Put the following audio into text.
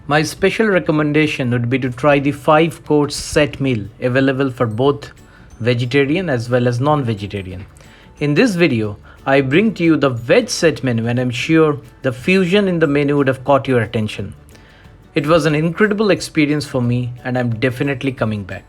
My special recommendation would be to try the 5 course set meal available for both vegetarian as well as non vegetarian. In this video, I bring to you the veg set menu, and I'm sure the fusion in the menu would have caught your attention. It was an incredible experience for me, and I'm definitely coming back.